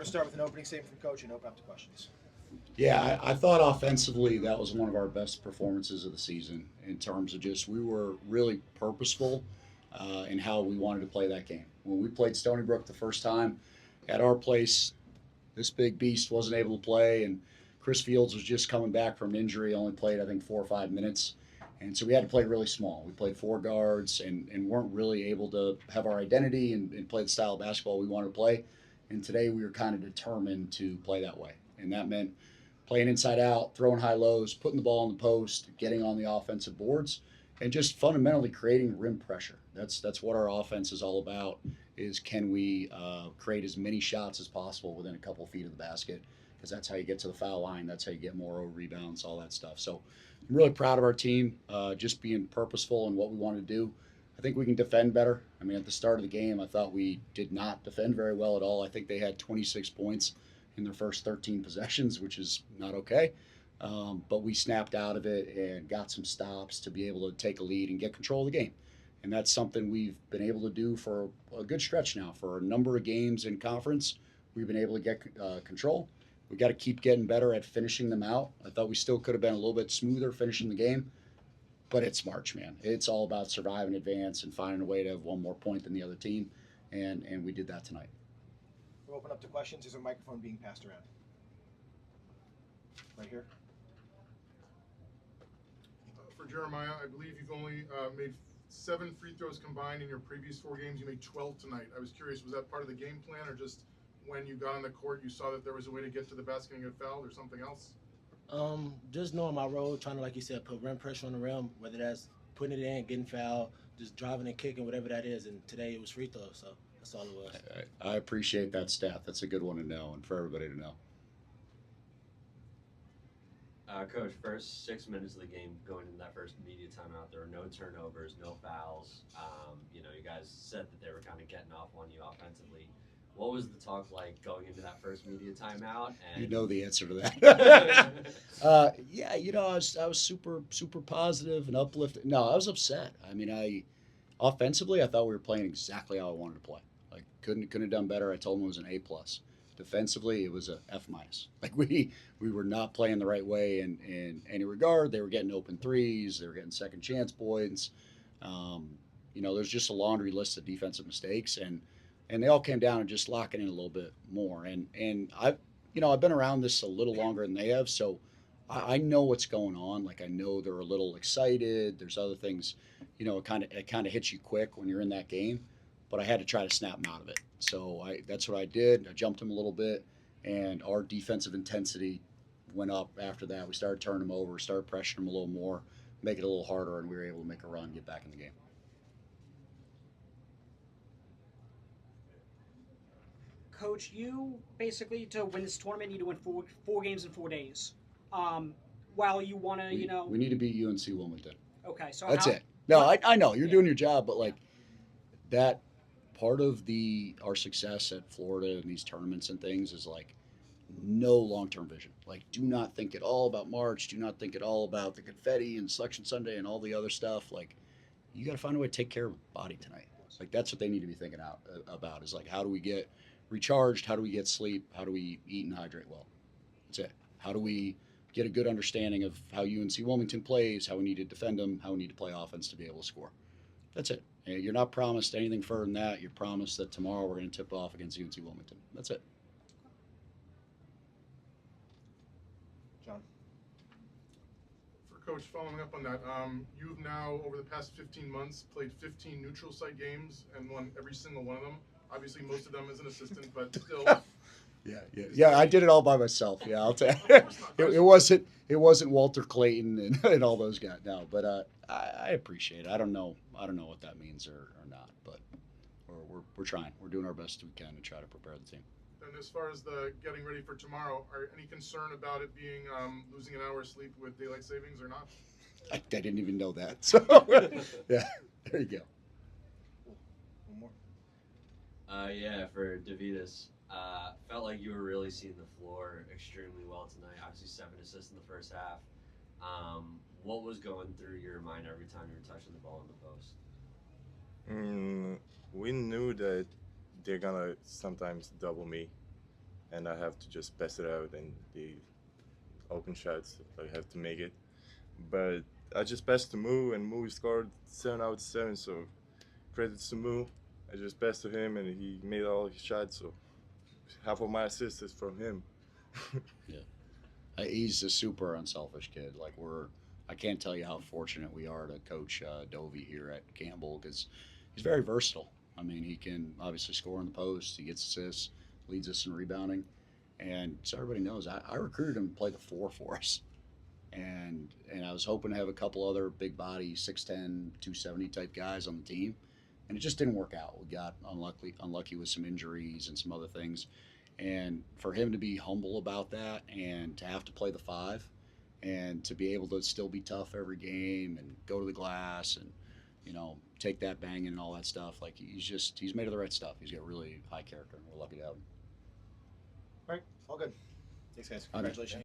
going to start with an opening statement from Coach and open up to questions. Yeah, I thought offensively that was one of our best performances of the season in terms of just we were really purposeful in how we wanted to play that game. When we played Stony Brook the first time at our place, this big beast wasn't able to play, and Chris Fields was just coming back from an injury, only played, I think, 4 or 5 minutes. And so we had to play really small. We played four guards and weren't really able to have our identity and play the style of basketball we wanted to play. And today we were kind of determined to play that way. And that meant playing inside out, throwing high lows, putting the ball in the post, getting on the offensive boards, and just fundamentally creating rim pressure. That's what our offense is all about, is can we create as many shots as possible within a couple of feet of the basket, because that's how you get to the foul line. That's how you get more rebounds, all that stuff. So I'm really proud of our team, just being purposeful in what we want to do. I think we can defend better. I mean, at the start of the game, I thought we did not defend very well at all. I think they had 26 points in their first 13 possessions, which is not okay. But we snapped out of it and got some stops to be able to take a lead and get control of the game. And that's something we've been able to do for a good stretch now. For a number of games in conference, we've been able to get control. We got to keep getting better at finishing them out. I thought we still could have been a little bit smoother finishing the game. But it's March, man. It's all about surviving advance and finding a way to have one more point than the other team. And we did that tonight. We'll open up to questions. There's a microphone being passed around. Right here. For Jeremiah, I believe you've only made 7 free throws combined in your previous 4 games. You made 12 tonight. I was curious, was that part of the game plan, or just when you got on the court you saw that there was a way to get to the basket and get fouled, or something else? Just knowing my role, trying to, like you said, put rim pressure on the rim, whether that's putting it in, getting fouled, just driving and kicking, whatever that is. And today it was free throws, so that's all it was. I appreciate that stat. That's a good one to know and for everybody to know. Coach, first 6 minutes of the game, going into that first media timeout, there were no turnovers, no fouls. You guys said that they were kind of getting off on you offensively. What was the talk like going into that first media timeout? And You know the answer to that. Yeah, I was super positive and uplifted. No, I was upset. I mean, offensively, I thought we were playing exactly how I wanted to play. Like couldn't have done better. I told them it was an A+. Defensively, it was a F-. Like we were not playing the right way in any regard. They were getting open threes. They were getting second chance points. There's just a laundry list of defensive mistakes, and they all came down to just locking in a little bit more. And I've been around this a little longer than they have, so I know what's going on. Like I know they're a little excited. There's other things, it kind of hits you quick when you're in that game. But I had to try to snap them out of it. So that's what I did. I jumped them a little bit, and our defensive intensity went up after that. We started turning them over, started pressuring them a little more, make it a little harder, and we were able to make a run, get back in the game. Coach, you basically, to win this tournament, need to win four games in 4 days. While you want to, We need to beat UNC Wilmington. Okay, so That's it. No, I know. You're doing your job, but, that part of our success at Florida and these tournaments and things is, no long-term vision. Do not think at all about March. Do not think at all about the confetti and Selection Sunday and all the other stuff. You got to find a way to take care of the body tonight. That's what they need to be thinking about is, how do we get recharged? How do we get sleep? How do we eat and hydrate well? That's it. How do we get a good understanding of how UNC Wilmington plays, how we need to defend them, how we need to play offense to be able to score? That's it. And you're not promised anything further than that. You're promised that tomorrow we're going to tip off against UNC Wilmington. That's it. John. For Coach, following up on that, you've now, over the past 15 months, played 15 neutral site games and won every single one of them. Obviously, most of them as an assistant, but still. Yeah. I did it all by myself. Yeah, I'll tell you. It wasn't Walter Clayton and all those guys. No, but I appreciate it. I don't know what that means or not, but we're trying. We're doing our best we can to try to prepare the team. And as far as the getting ready for tomorrow, are any concern about it being losing an hour's sleep with daylight savings or not? I didn't even know that. So yeah, there you go. One more. For Dovydas, felt like you were really seeing the floor extremely well tonight. Obviously, 7 assists in the first half. What was going through your mind every time you were touching the ball in the post? We knew that they're gonna sometimes double me, and I have to just pass it out, and the open shots I have to make it. But I just passed to Moo, and Moo scored 7 out of 7. So credits to Moo. I just passed to him, and he made all his shots. So half of my assists is from him. He's a super unselfish kid. Like I can't tell you how fortunate we are to coach Dovey here at Campbell because he's very versatile. I mean, he can obviously score in the post. He gets assists, leads us in rebounding, and so everybody knows I recruited him to play the 4 for us, and I was hoping to have a couple other big body 6'10", 270 type guys on the team, and it just didn't work out. We got unlucky with some injuries and some other things. And for him to be humble about that and to have to play the 5 and to be able to still be tough every game and go to the glass and, take that banging and all that stuff, like he's made of the right stuff. He's got really high character and we're lucky to have him. All right, all good. Thanks, guys. All right. Congratulations.